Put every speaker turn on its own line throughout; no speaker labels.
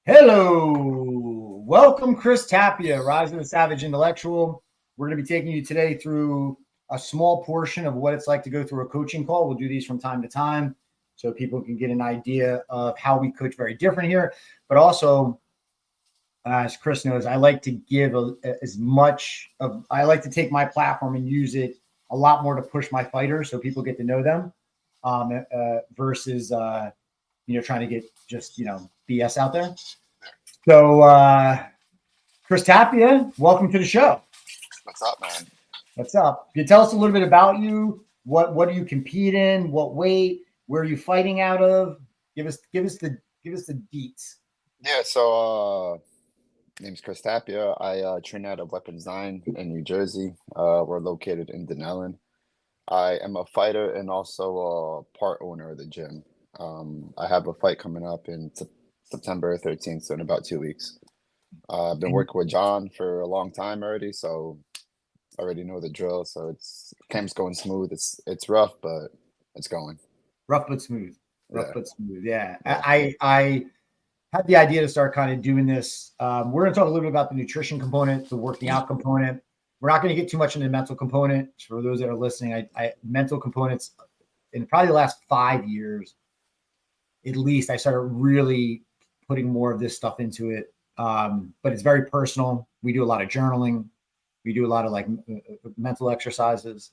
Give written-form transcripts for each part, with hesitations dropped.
Hello, welcome Chris Tapia, Rising the Savage Intellectual. We're going to be taking you today through a small portion of what it's like to go through a coaching call. We'll do these from time to time so people can get an idea of how we coach very different here. But also, as Chris knows, I like to give as much of, I like to take my platform and use it a lot more to push my fighters so people get to know them versus, trying to get just, BS out there. So, Chris Tapia, welcome to the show.
What's up, man?
What's up? Can you tell us a little bit about you? What do you compete in? What weight? Where are you fighting out of? Give us the deets.
Yeah, so name's Chris Tapia. I train out of Weapons 9 in New Jersey. We're located in Dunellen. I am a fighter and also a part owner of the gym. I have a fight coming up in September 13th, so in about 2 weeks. I've been working with John for a long time already, so I already know the drill. So camp's going smooth. It's rough, but it's going.
Rough but smooth. Rough
Yeah.
but smooth. Yeah.
Yeah.
I had the idea to start kind of doing this. We're going to talk a little bit about the nutrition component, the working out component. We're not going to get too much into the mental component. For those that are listening, mental components in probably the last 5 years, at least, I started really putting more of this stuff into it. But it's very personal. We do a lot of journaling. We do a lot of mental exercises.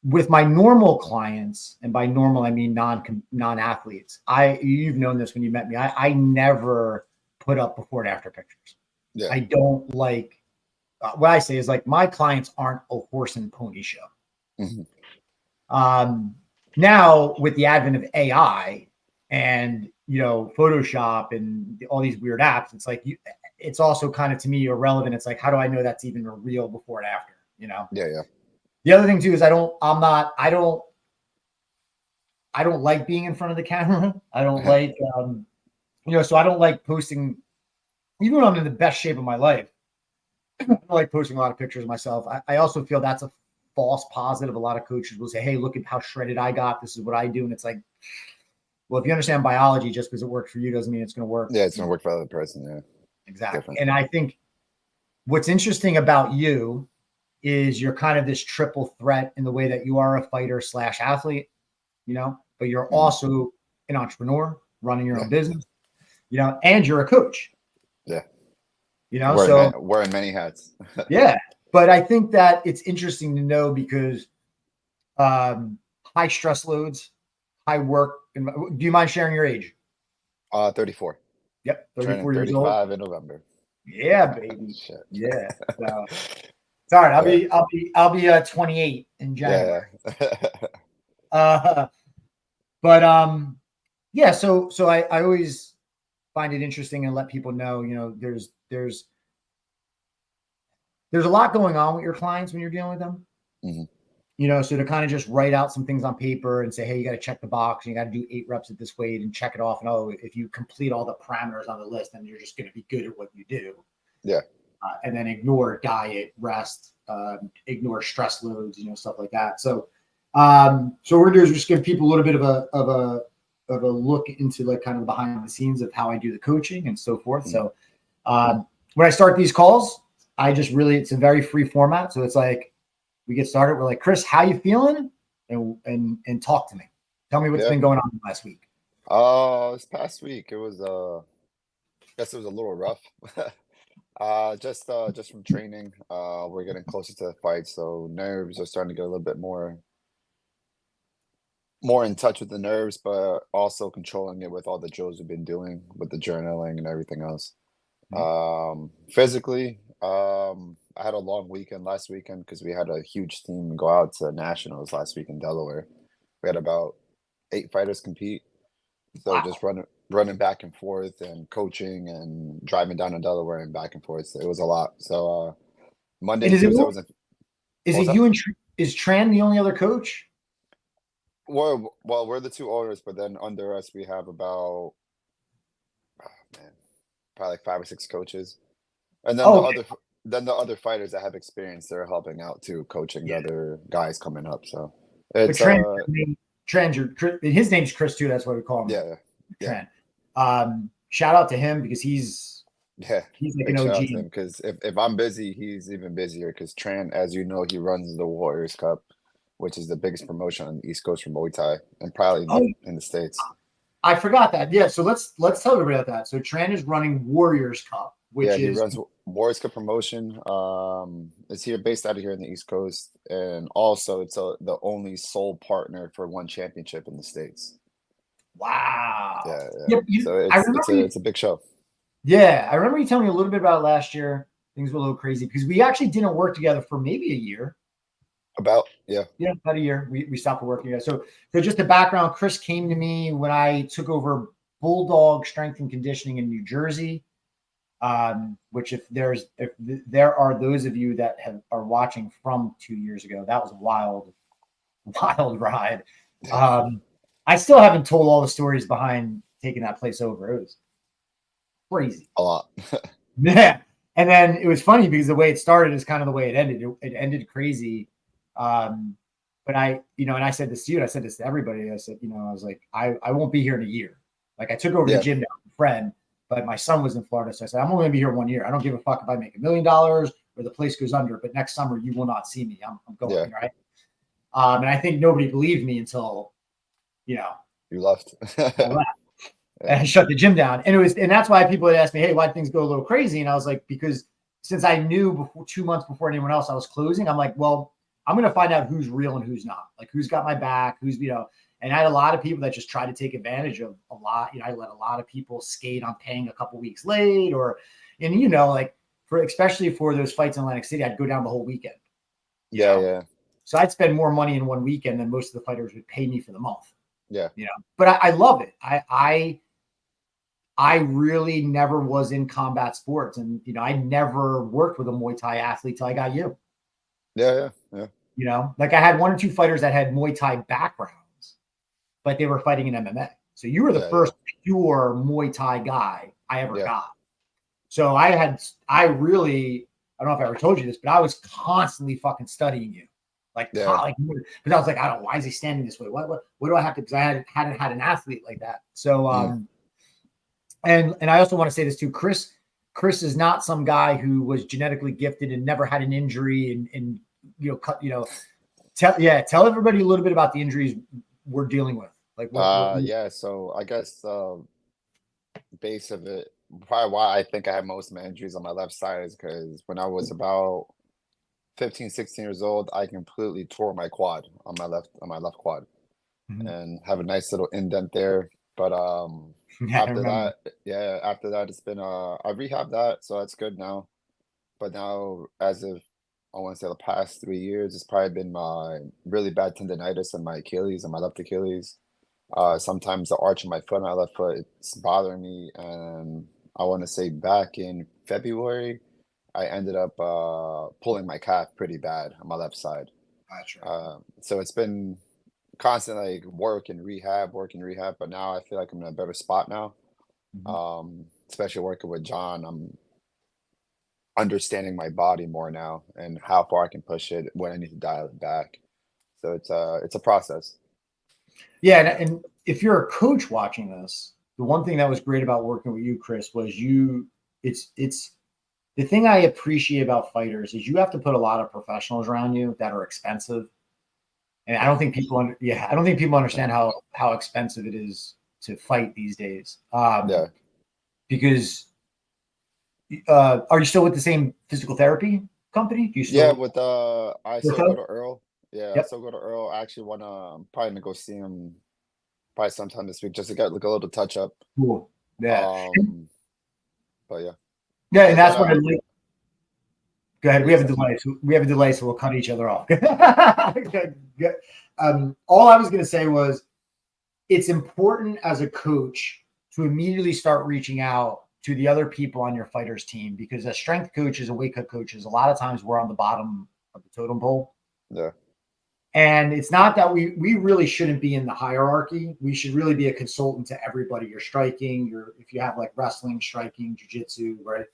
With my normal clients, and by normal I mean non-athletes. You've known this when you met me. I never put up before and after pictures.
Yeah.
I don't like what I say is my clients aren't a horse and pony show.
Mm-hmm.
Now with the advent of AI and Photoshop and all these weird apps, it's also kind of to me irrelevant. It's like, how do I know that's even a real before and after?
Yeah.
The other thing too is I don't like being in front of the camera. I don't like, so I don't like posting, even when I'm in the best shape of my life. I don't like posting a lot of pictures of myself. I also feel that's a false positive. A lot of coaches will say, hey, look at how shredded I got. This is what I do. And it's like, well, if you understand biology, just because it works for you doesn't mean it's going to work.
Yeah, it's going to work for the other person. Yeah.
Exactly.
Different.
And I think what's interesting about you is you're kind of this triple threat in the way that you are a fighter / athlete, but you're also an entrepreneur running your own business, and you're a coach.
Yeah.
So
wearing many hats.
Yeah. But I think that it's interesting to know because high stress loads, high work. Do you mind sharing your age?
34.
Yep. 34
Turning
years old.
35 in November.
Yeah, baby.
Shit.
Yeah. So it's all right. I'll be 28 in January.
Yeah.
Yeah. So I always find it interesting and let people know, there's a lot going on with your clients when you're dealing with them.
Mm-hmm.
So to kind of just write out some things on paper and say, hey, you got to check the box and you got to do 8 reps at this weight and check it off. And if you complete all the parameters on the list, then you're just going to be good at what you do.
Yeah.
And then ignore diet, rest, ignore stress loads, stuff like that. So, so what we're doing is just give people a little bit of a look into kind of behind the scenes of how I do the coaching and so forth.
Mm-hmm.
So, when I start these calls, it's a very free format. So it's like, we get started. We're like, Chris, how you feeling? And talk to me. Tell me what's been going on last week.
This past week, it was, I guess it was a little rough. Just from training, we're getting closer to the fight, so nerves are starting to get a little bit more in touch with the nerves, but also controlling it with all the drills we've been doing with the journaling and everything else. Physically, I had a long weekend last weekend because we had a huge team go out to nationals last week in Delaware. We had about 8 fighters compete, so
Wow.
just running back and forth and coaching and driving down to Delaware and back and forth. So it was a lot. So Monday and Tuesday wasn't.
Is it you and is Tran the only other coach?
Well, we're the 2 owners, but then under us we have about probably like 5 or 6 coaches, and then the other fighters that have experience, they're helping out too, coaching the other guys coming up. So it's
Tran, his name's Chris too. That's why we call him.
Yeah.
Tran. shout out to him because he's
Yeah,
like an
big shout out to
OG.
him because if I'm busy, he's even busier. Because Tran, as you know, he runs the Warriors Cup, which is the biggest promotion on the East Coast for Muay Thai, and probably
Oh,
in the States.
I forgot that. Yeah, so let's tell everybody about that. So Tran is running Warriors Cup,
Yeah,
which
he
is
runs Warriors Cup promotion. It's here based out of here in the East Coast, and also it's the only sole partner for one championship in the States.
wow.
Yeah, yeah.
Yep,
So
I remember you,
it's a big show.
yeah, I remember you telling me a little bit about last year. Things were a little crazy because we actually didn't work together for maybe a year.
About yeah,
Yeah, about a year. We stopped working together. So just the background, Chris came to me when I took over Bulldog Strength and Conditioning in New Jersey. Which if there are those of you that are watching from 2 years ago, that was a wild ride.
yeah,
I still haven't told all the stories behind taking that place over. It was crazy.
a lot.
Yeah. And then it was funny because the way it started is kind of the way it ended. It ended crazy. But and I said this to you, and I said this to everybody. I said, I was like, I won't be here in a year. Like I took over the
Yeah,
gym now with a friend, but my son was in Florida. So I said, I'm only gonna be here 1 year. I don't give a fuck if I make $1 million or the place goes under, but next summer you will not see me. I'm
yeah.
going, right? And I think nobody believed me until, you know,
You left.
I left. And
Yeah,
I shut the gym down. And that's why people had asked me, hey, why did things go a little crazy? And I was like, because since I knew before 2 months before anyone else I was closing, I'm like, well, I'm going to find out who's real and who's not, like who's got my back, and I had a lot of people that just tried to take advantage of a lot. I let a lot of people skate on paying a couple weeks late like especially for those fights in Atlantic City, I'd go down the whole weekend, you
yeah,
know?
yeah,
So I'd spend more money in one weekend than most of the fighters would pay me for the month,
yeah,
but I love it. I really never was in combat sports, and I never worked with a Muay Thai athlete till I got you.
yeah, yeah,
Like I had one or two fighters that had Muay Thai backgrounds, but they were fighting in MMA. So you were the
yeah, yeah,
first pure Muay Thai guy I ever
yeah,
got. So I don't know if I ever told you this, but I was constantly fucking studying you,
yeah,
because I was like, I don't know, why is he standing this way? What do I have to? Because I hadn't had an athlete like that. So
mm,
and I also want to say this too, Chris. Chris is not some guy who was genetically gifted and never had an injury and tell everybody a little bit about the injuries we're dealing with. Like what
yeah. So I guess base of it, probably why I think I have most of my injuries on my left side is because when I was about 15, 16 years old, I completely tore my quad on my left quad,
Mhm.
and have a nice little indent there. But
Yeah, I
after
remember.
that, yeah, after that, it's been I rehabbed that, so that's good now. But now, as of I want to say the past 3 years, it's probably been my really bad tendonitis in my Achilles and my left Achilles. Sometimes the arch of my foot on my left foot, it's bothering me, and I want to say back in February, I ended up pulling my calf pretty bad on my left side.
Gotcha.
So it's been constant like work and rehab. But now I feel like I'm in a better spot now.
Mhm.
Especially working with John, I'm understanding my body more now and how far I can push it when I need to dial it back. So it's a process.
Yeah, and if you're a coach watching this, the one thing that was great about working with you, Chris, was it's the thing I appreciate about fighters is you have to put a lot of professionals around you that are expensive. And I
Yeah,
don't think I don't think people understand how expensive it is to fight these days.
yeah,
Because are you still with the same physical therapy company? Do you
yeah.
still
With I still go
Ortho?
to Earl. Yeah, I
Yep.
still go to Earl. I actually want to probably gonna go see him probably sometime this week just to get like a little touch up.
Cool. Yeah.
Um, but yeah,
Yeah, and
is that
that's what I like. Go ahead.
what
We
you
have a
say?
delay. So we'll cut each other off. Good. All I was going to say was it's important as a coach to immediately start reaching out to the other people on your fighters team because as strength coaches and weight cut coaches, a lot of times we're on the bottom of the totem pole.
Yeah,
And it's not that we really shouldn't be in the hierarchy. We should really be a consultant to everybody. You're striking, if you have like wrestling, striking, jujitsu, right?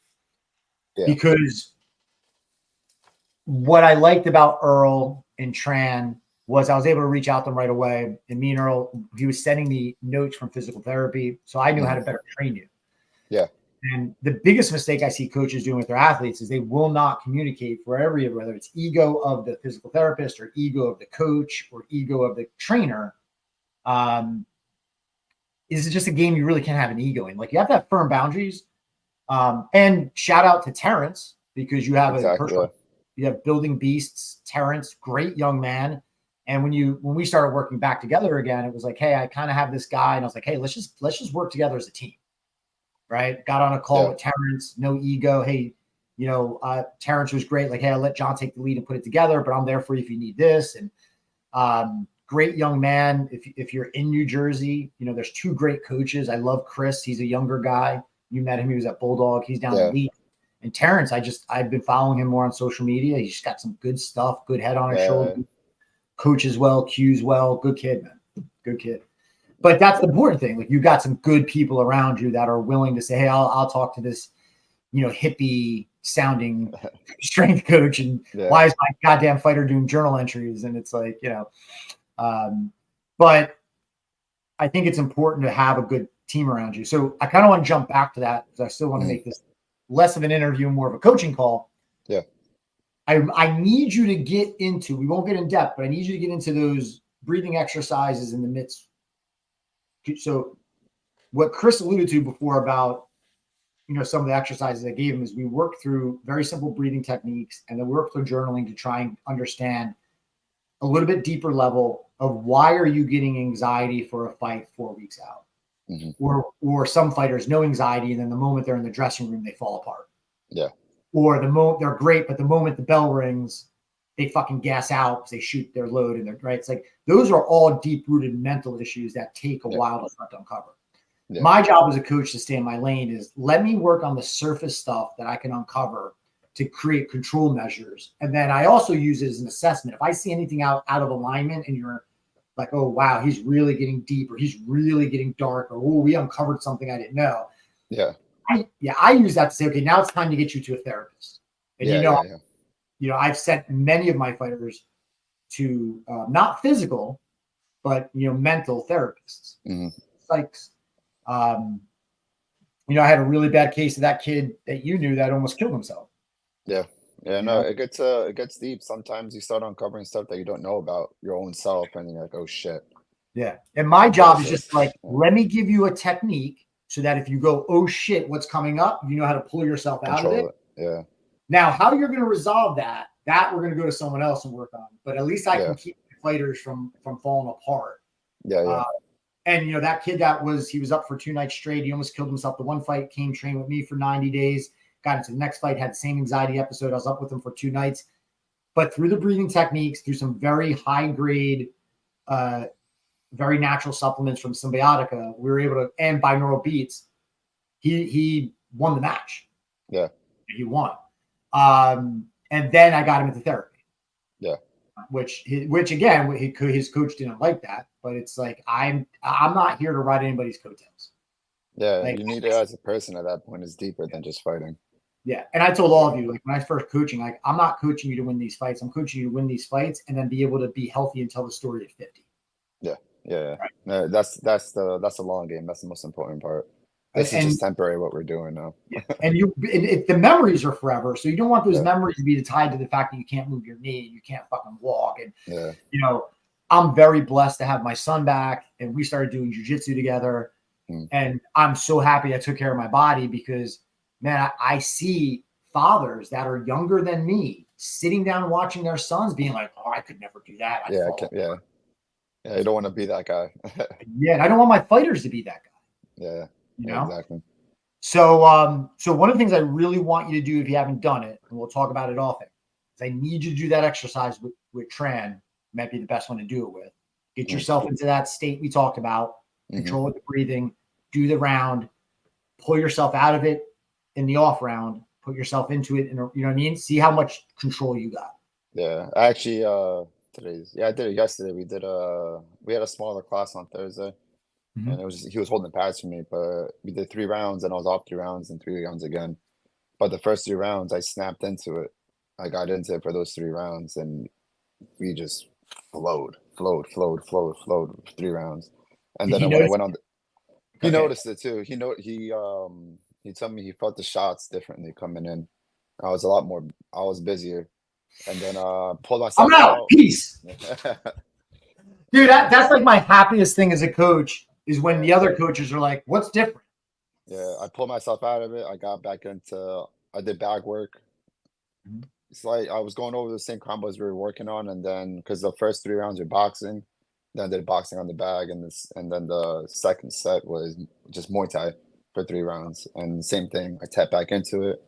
yeah,
Because what I liked about Earl and Tran was I was able to reach out to them right away. And me and Earl, he was sending me notes from physical therapy. So I knew how
mm,
to better train you.
Yeah.
And the biggest mistake I see coaches doing with their athletes is they will not communicate for every, whether it's ego of the physical therapist or ego of the coach or ego of the trainer. Is just a game you really can't have an ego in. Like you have to have firm boundaries. And shout out to Terrence because you have a
Exactly.
personal, you have building beasts, Terrence, great young man. And when we started working back together again, it was like, hey, I kind of have this guy, and I was like, hey, let's just work together as a team. Right? Got on a call with Terrence, no ego. Hey, Terrence was great. Like, hey, I'll let John take the lead and put it together, but I'm there for you if you need this. And great young man. If you're in New Jersey, there's two great coaches. I love Chris. He's a younger guy. You met him. He was at Bulldog. He's down the league. And Terrence, I've been following him more on social media. He's just got some good stuff, good head on his shoulder, coaches well, cues well, good kid, man. Good kid. But that's the important thing. Like you got some good people around you that are willing to say, hey, I'll talk to this, hippie sounding strength coach. And why is my goddamn fighter doing journal entries? And it's like, but I think it's important to have a good team around you. So I kind of want to jump back to that because I still want to make this less of an interview, more of a coaching call.
Yeah.
I need you to get into, we won't get in depth, but I need you to get into those breathing exercises in the midst. So what Chris alluded to before about, some of the exercises I gave him is we work through very simple breathing techniques and then work through journaling to try and understand a little bit deeper level of why are you getting anxiety for a fight 4 weeks out? Or some fighters no anxiety, and then the moment they're in the dressing room, they fall apart.
Yeah.
Or the moment they're great, but the moment the bell rings, they fucking gas out because they shoot their load and they're right. It's like those are all deep-rooted mental issues that take a while to start to uncover. Yeah. My job as a coach to stay in my lane is let me work on the surface stuff that I can uncover to create control measures. And then I also use it as an assessment. If I see anything out of alignment and you're like, oh, wow, he's really getting deep or he's really getting dark or, oh, we uncovered something I didn't know.
Yeah.
I use that to say, okay, now it's time to get you to a therapist. And I've sent many of my fighters to not physical, but, mental therapists, psychs. I had a really bad case of that kid that you knew that almost killed himself.
Yeah. Yeah, no, it gets deep. Sometimes you start uncovering stuff that you don't know about your own self, and you're like, oh shit.
Yeah. And my job is just like, let me give you a technique so that if you go, oh shit, what's coming up, you know how to pull yourself out of it.
Yeah.
Now, how you're going to resolve that we're going to go to someone else and work on. But at least I can keep fighters from falling apart.
Yeah.
And that kid he was up for 2 nights straight. He almost killed himself. The one fight came train with me for 90 days. Got into the next fight, had the same anxiety episode. I was up with him for 2 nights. But through the breathing techniques, through some very high grade, very natural supplements from Symbiotica, we were able to, and binaural beats, he won the match.
Yeah.
He won. And then I got him into therapy.
Yeah.
Which again, his coach didn't like that, but it's like, I'm not here to ride anybody's coattails.
Yeah. Like, you need it as a person at that point is deeper than just fighting.
Yeah. And I told all of you, like when I first coaching, like I'm not coaching you to win these fights. I'm coaching you to win these fights and then be able to be healthy and tell the story at 50.
Yeah. Yeah.
Right.
No, that's the long game. That's the most important part. This is just temporary what we're doing now.
Yeah. And the memories are forever. So you don't want those memories to be tied to the fact that you can't move your knee, you can't fucking walk. And I'm very blessed to have my son back, and we started doing jujitsu together. And I'm so happy I took care of my body because, man, I see fathers that are younger than me sitting down watching their sons being like, oh, I could never do that.
Yeah, you don't want to be that guy.
Yeah, and I don't want my fighters to be that guy.
Yeah, exactly.
So one of the things I really want you to do if you haven't done it, and we'll talk about it often, is I need you to do that exercise with Tran. Might be the best one to do it with. Get yourself into that state we talked about. Control the breathing. Do the round. Pull yourself out of it in the off round. Put yourself into it. You know what I mean? See how much control you got.
Yeah, I actually I did it yesterday. We had a smaller class on Thursday. And he was holding the pads for me, but we did 3 rounds and I was off 3 rounds and 3 rounds again. But the first 3 rounds, I snapped into it. I got into it for those 3 rounds and we just flowed for 3 rounds. And then when I went on, he noticed it too. He told me he felt the shots differently coming in. I was busier, and then pulled
I'm
myself
out.
out.
Peace. Dude,
Yeah,
that's like my happiest thing as a coach is when
yeah,
the other coaches are like, what's different?
yeah. I pulled myself out of it. I got back into. I did bag work.
Mhm.
It's like I was going over the same combos we were working on, and then because the first 3 rounds were boxing, then I did boxing on the bag, and then the second set was just Muay Thai for 3 rounds, and same thing. I tapped back into it.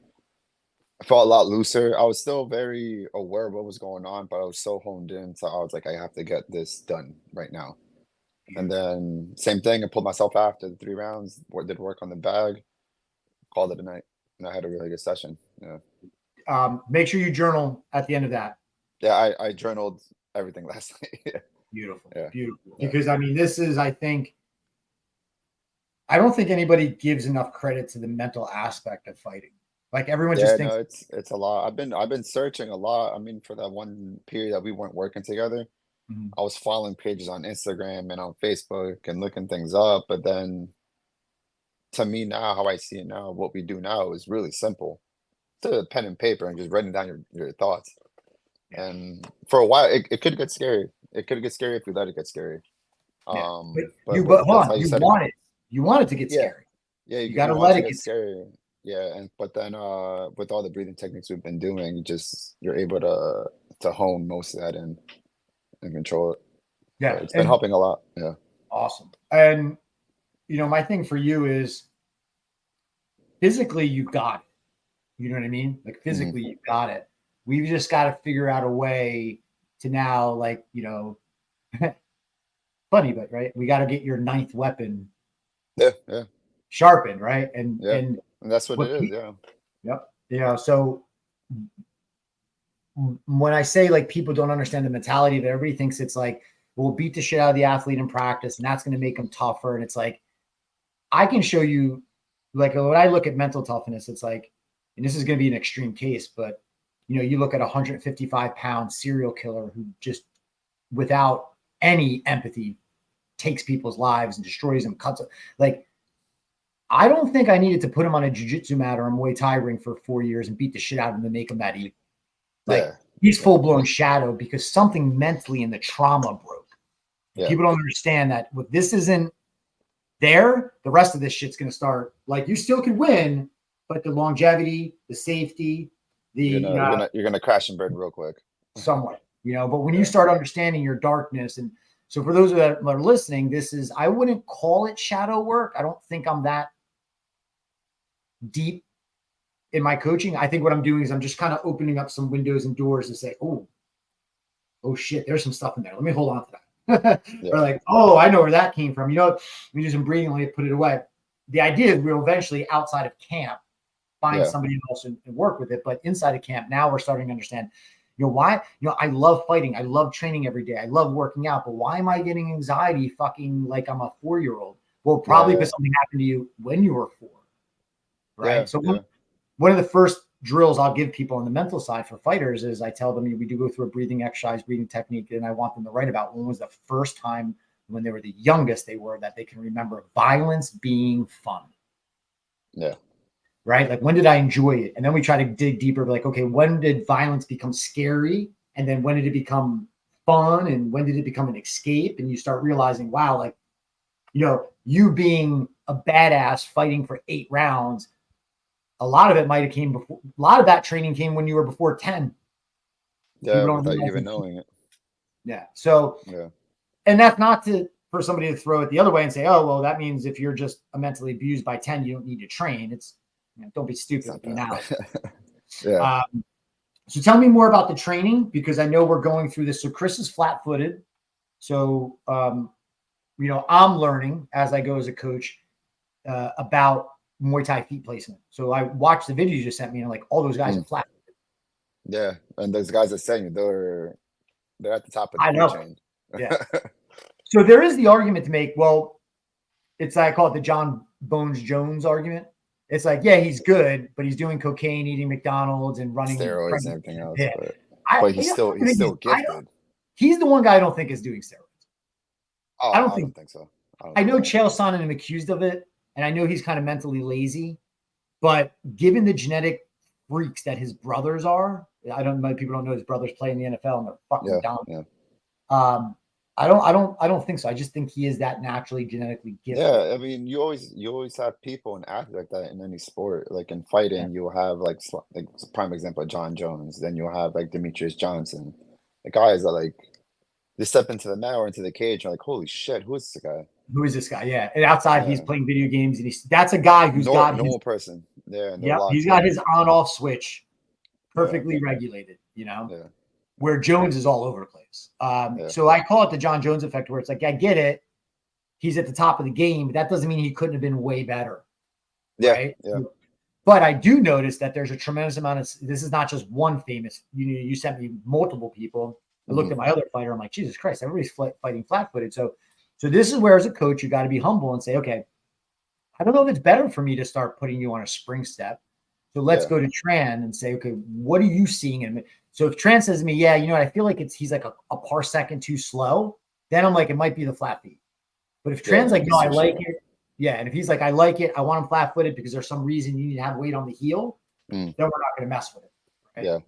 I felt a lot looser. I was still very aware of what was going on, but I was so honed in, so I was like, I have to get this done right now. And then same thing, I pulled myself after the 3 rounds, did work on the bag, called it a night, and I had a really good session. Yeah.
Make sure you journal at the end of that.
Yeah, I journaled everything last night.
Beautiful,
Yeah,
beautiful.
yeah,
Because I mean, this is, I think, I don't think anybody gives enough credit to the mental aspect of fighting. Like everyone just
yeah.
thinks,
No, it's a lot. I've been searching a lot. I mean, for that one period that we weren't working together,
Mhm.
I was following pages on Instagram and on Facebook and looking things up. But then, to me now, how I see it now, what we do now is really simple. To a pen and paper and just writing down your thoughts.
Yeah,
And for a while, it could get scary. It could get scary if we let it get scary.
yeah. But
But
but hold
that's
on,
how you said it.
you want it to get
Yeah,
scary.
yeah,
You got to
you want
let
to
it
get
get scary.
scary. Yeah, and but then with all the breathing techniques we've been doing, you're able to hone most of that and control it. So
Yeah,
it's been
and
helping a lot. Yeah.
awesome. And my thing for you is physically you've got it. You know what I mean? Like
Hmm.
physically you've got it. We've just got to figure out a way to now, like, funny, but right, we got to get your ninth weapon
Yeah, yeah,
sharpened, right? And
yeah.
and
And that's what it
what?
is. Yeah.
Yep. So when I say like people don't understand the mentality of it, everybody thinks it's like we'll beat the shit out of the athlete in practice, and that's going to make them tougher. And it's like I can show you, like when I look at mental toughness, it's like, and this is going to be an extreme case, but you look at a 155-pound serial killer who just without any empathy takes people's lives and destroys them, cuts them. Like, I don't think I needed to put him on a jiu-jitsu mat or a Muay Thai ring for 4 years and beat the shit out of him to make him that evil. Like,
Yeah.
he's
Yeah.
full-blown shadow because something mentally in the trauma broke. And
Yeah.
people don't understand that what this isn't there, the rest of this shit's going to start. Like, you still could win, but the longevity, the safety, the,
You're gonna crash and burn real quick.
somewhat, but when you
Yeah.
start understanding your darkness, and so for those that are listening, I wouldn't call it shadow work. I don't think I'm that deep in my coaching. I think what I'm doing is I'm just kind of opening up some windows and doors to say, oh shit, there's some stuff in there. Let me hold on to that. Or
Yeah.
like, oh, I know where that came from. Let me do some breathing, let me put it away. The idea is we'll eventually, outside of camp, find
Yeah.
somebody else and work with it. But inside of camp, now we're starting to understand, why, I love fighting. I love training every day. I love working out. But why am I getting anxiety fucking like I'm a 4-year-old? Well,
Yeah.
probably
Yeah.
because something happened to you when you were 4,
Yeah.
right? So
Yeah.
one of the first drills I'll give people on the mental side for fighters is I tell them we do go through a breathing exercise, breathing technique, and I want them to write about when was the first time when they were the youngest they were that they can remember violence being fun.
Yeah.
Right? Like, when did I enjoy it? And then we try to dig deeper, like, okay, when did violence become scary? And then when did it become fun? And when did it become an escape? And you start realizing, wow, like, you being a badass fighting for 8 rounds, a lot of it might have came before. A lot of that training came when you were before 10.
Yeah.
People don't
Without you
realize
even
that.
knowing it.
Yeah. So,
Yeah.
and that's not for somebody to throw it the other way and say, oh, well, that means if you're just mentally abused by 10, you don't need to train. It's, don't be
It's
stupid
not
with the analogy.
that. Yeah.
So tell me more about the training, because I know we're going through this. So Chris is flat-footed. So, I'm learning as I go as a coach about Muay Thai feet placement. So I watched the video you just sent me, and like, all those guys are
Mm.
flat.
Yeah. And those guys are saying they're at the top of the
I
food
know.
chain.
Yeah. So there is the argument to make. Well, I call it the John Bones Jones argument. It's like, yeah, he's good, but he's doing cocaine, eating McDonald's, and running
Steroids and
pregnant.
everything else,
Yeah.
but he's still gifted.
He's the one guy I don't think is doing steroids. I
Oh,
don't
I don't
think.
think so. I don't
I
think
know
so.
Chael Sonnen is accused of it, and I know he's kind of mentally lazy. But given the genetic freaks that his brothers are, many people don't know his brothers play in the NFL and they're fucking dominant. I don't think so. I just think he is that naturally genetically gifted.
Yeah, I mean, you always have people and athletes like that in any sport. Like in fighting, you'll have like prime example John Jones. Then you'll have like Demetrius Johnson. The guys that like they step into the mat or into the cage, you're like, holy shit, who is this guy?
Who is this guy? Yeah, and outside he's playing video games, and that's a guy who's got his
normal person. Yeah,
yep, he's got his on-off switch perfectly regulated.
Yeah.
Where Jones is all over the place. So I call it the John Jones effect, where it's like, I get it. He's at the top of the game, but that doesn't mean he couldn't have been way better.
Yeah.
Right?
Yeah.
But I do notice that there's a tremendous amount of, this is not just one famous, you sent me multiple people. I looked at my other fighter. I'm like, Jesus Christ, everybody's fighting flat-footed. So this is where, as a coach, you got to be humble and say, okay, I don't know if it's better for me to start putting you on a spring step. So let's go to Tran and say, okay, what are you seeing in him? So if Tran says to me, yeah, you know what, I feel like he's like a parsecond too slow, then I'm like, it might be the flat feet. But if Tran's like, no, I like it. Yeah. And if he's like, I like it, I want him flat footed because there's some reason you need to have weight on the heel, then we're not going to mess with it. Right?
Yeah.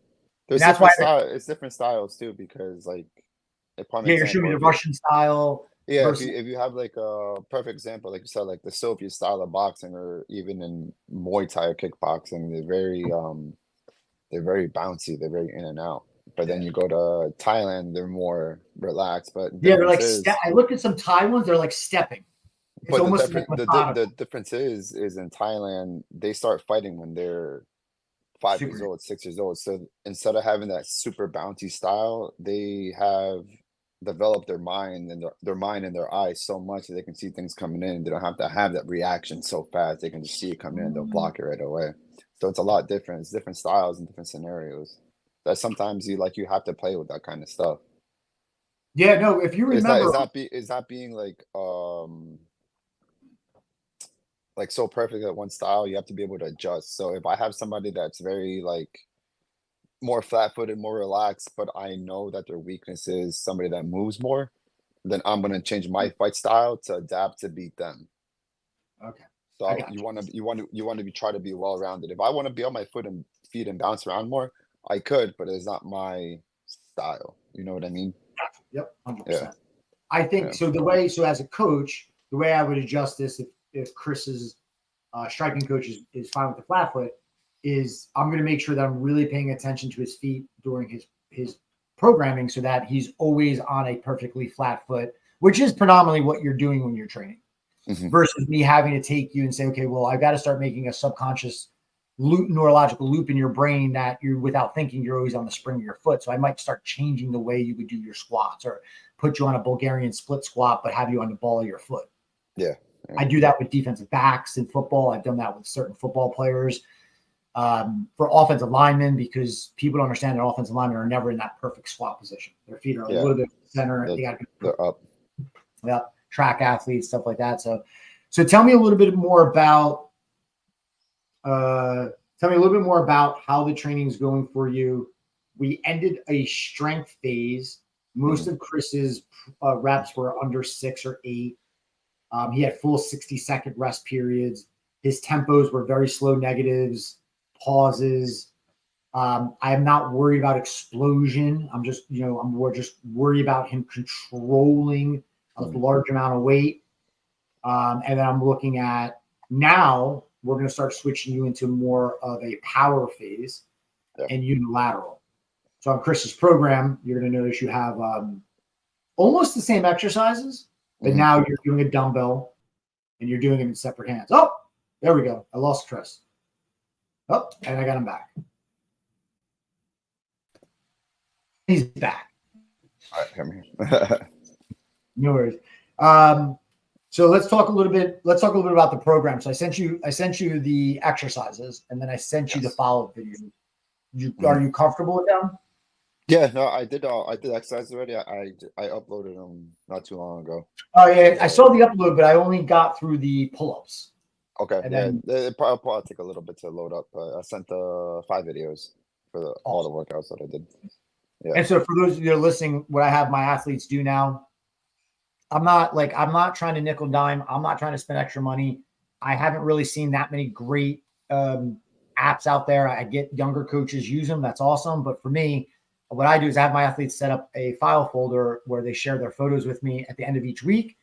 That's why it's different styles too, because like,
you're showing me the Russian style.
Yeah, if you have like a perfect example, like you said, like the Soviet style of boxing, or even in Muay Thai or kickboxing, they're very bouncy, they're very in and out. But then you go to Thailand, they're more relaxed. But
they're like I looked at some Thai ones, they're like stepping.
It's almost the difference is in Thailand, they start fighting when they're 5 years old, 6 years old. So instead of having that super bouncy style, they have develop their mind and their eyes so much that they can see things coming in. They don't have to have that reaction so fast. They can just see it coming in, they'll block it right away. So it's a lot different. It's different styles and different scenarios that sometimes you have to play with that kind of stuff.
Yeah, no, if you remember,
is not being like so perfect at one style. You have to be able to adjust. So if I have somebody that's very more flat-footed, more relaxed, but I know that their weakness is somebody that moves more, then I'm going to change my fight style to adapt to beat them.
Okay.
So you want to try to be well-rounded. If I want to be on my feet and bounce around more, I could, but it's not my style. You know what I mean?
Yep, 100%. Yeah. I think so. So as a coach, the way I would adjust this, if Chris's striking coach is fine with the flat foot, is I'm going to make sure that I'm really paying attention to his feet during his programming, so that he's always on a perfectly flat foot, which is predominantly what you're doing when you're training, versus me having to take you and say, okay, well, I've got to start making a subconscious neurological loop in your brain that you're, without thinking, you're always on the spring of your foot. So I might start changing the way you would do your squats, or put you on a Bulgarian split squat, but have you on the ball of your foot.
Yeah.
I do that with defensive backs in football. I've done that with certain football players. For offensive linemen, because people don't understand that offensive linemen are never in that perfect squat position. Their feet are a little bit center.
They're up.
Yeah, track athletes, stuff like that. So tell me a little bit more about how the training is going for you. We ended a strength phase. Most of Chris's reps were under 6 or 8. He had full 60-second rest periods. His tempos were very slow negatives, pauses. I'm not worried about explosion. I'm just, I'm more just worried about him controlling a large amount of weight. And then I'm looking at, now we're going to start switching you into more of a power phase and unilateral. So on Chris's program, you're going to notice you have almost the same exercises, but now you're doing a dumbbell and you're doing it in separate hands. Oh, there we go. I lost Chris. Oh, and I got him back. He's back.
All right, come here.
No worries. So let's talk a little bit about the program. So I sent you the exercises, and then I sent you the follow-up video. Are you comfortable with them?
Yeah, no, I did exercises already. I uploaded them not too long ago.
Oh yeah, I saw the upload, but I only got through the pull-ups.
Okay, and then it probably take a little bit to load up. I sent 5 videos for all the workouts that I did. Yeah.
And so for those of you that are listening, what I have my athletes do now, I'm not trying to nickel dime. I'm not trying to spend extra money. I haven't really seen that many great apps out there. I get younger coaches use them. That's awesome. But for me, what I do is I have my athletes set up a file folder where they share their photos with me at the end of each week.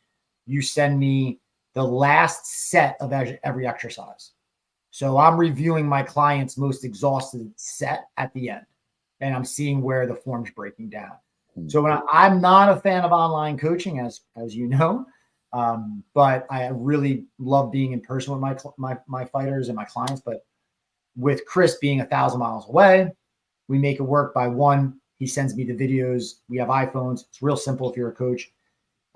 You send me the last set of every exercise. So I'm reviewing my client's most exhausted set at the end, and I'm seeing where the form's breaking down. So when I'm not a fan of online coaching, as you know, but I really love being in person with my fighters and my clients. But with Chris being 1,000 miles away, we make it work by one. He sends me the videos. We have iPhones. It's real simple if you're a coach.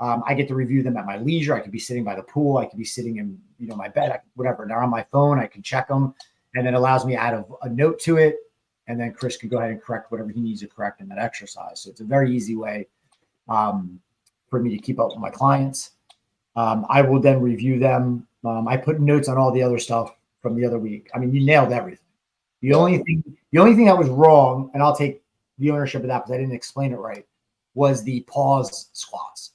I get to review them at my leisure. I could be sitting by the pool. I could be sitting in my bed, whatever. They're on my phone. I can check them, and then it allows me to add a note to it. And then Chris can go ahead and correct whatever he needs to correct in that exercise. So it's a very easy way for me to keep up with my clients. I will then review them. I put notes on all the other stuff from the other week. I mean, you nailed everything. The only thing that was wrong, and I'll take the ownership of that because I didn't explain it right, was the pause squats.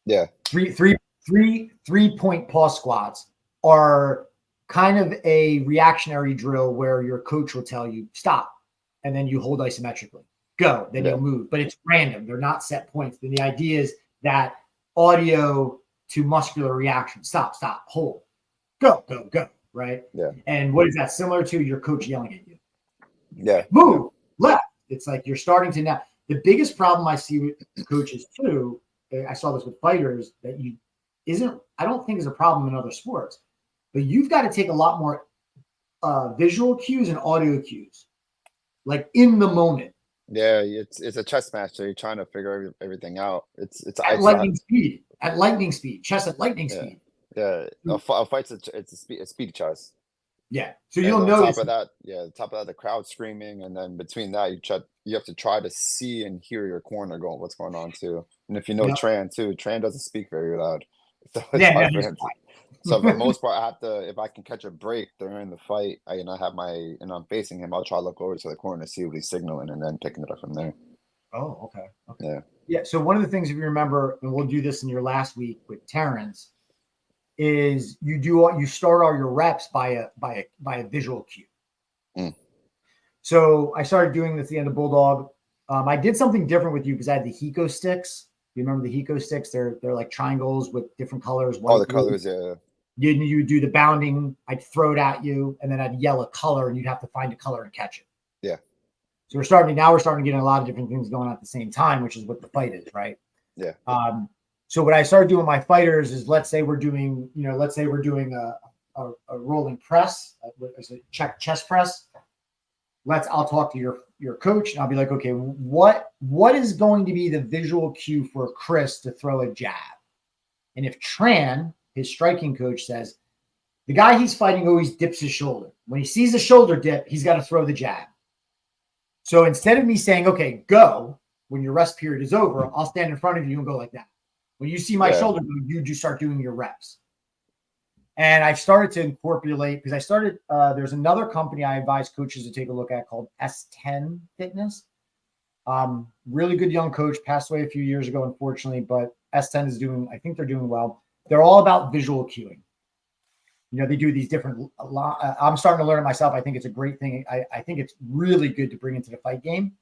Yeah.
3-point pause squats are kind of a reactionary drill where your coach will tell you stop, and then you hold isometrically, go, then you'll move, but it's random. They're not set points. And the idea is that audio to muscular reaction, stop, hold, go, right?
Yeah.
And what is that similar to? Your coach yelling at you.
Yeah.
Move left. It's like you're starting to now. The biggest problem I see with coaches too, I saw this with fighters, that I don't think is a problem in other sports, but you've got to take a lot more visual cues and audio cues, like in the moment.
Yeah, it's a chess match, so you're trying to figure everything out. It's
at lightning speed, chess at lightning speed.
Yeah, a fight's it's a speed chess.
Yeah, so you'll notice.
Top of that, the crowd screaming, and then between that, you have to try to see and hear your corner going, what's going on too. And if you know Tran too, Tran doesn't speak very loud, so it's hard for him. So for the most part, I have to, if I can catch a break during the fight, and I'm facing him, I'll try to look over to the corner to see what he's signaling, and then picking it up from there.
Oh, okay.
Yeah.
So one of the things, if you remember, and we'll do this in your last week with Terrence, is you start all your reps by a visual cue. So I started doing this at the end of Bulldog. I did something different with you because I had the Hiko sticks. You remember the Hiko sticks? They're like triangles with different colors.
All the colors, yeah.
You do the bounding. I'd throw it at you, and then I'd yell a color, and you'd have to find a color and catch it.
Yeah.
So we're starting to get a lot of different things going on at the same time, which is what the fight is, right?
Yeah.
So what I started doing with my fighters is, let's say we're doing a rolling press, a chest press. I'll talk to your coach, and I'll be like, okay, what is going to be the visual cue for Chris to throw a jab? And if Tran, his striking coach, says the guy he's fighting always dips his shoulder, when he sees a shoulder dip, he's got to throw the jab. So instead of me saying, okay, go, when your rest period is over, I'll stand in front of you and go like that. When you see my shoulder go, you just start doing your reps. And I've started to incorporate, because there's another company I advise coaches to take a look at called S10 Fitness. Really good young coach, passed away a few years ago, unfortunately, but S10 I think they're doing well. They're all about visual cueing. They do these different, I'm starting to learn it myself. I think it's a great thing. I think it's really good to bring into the fight game.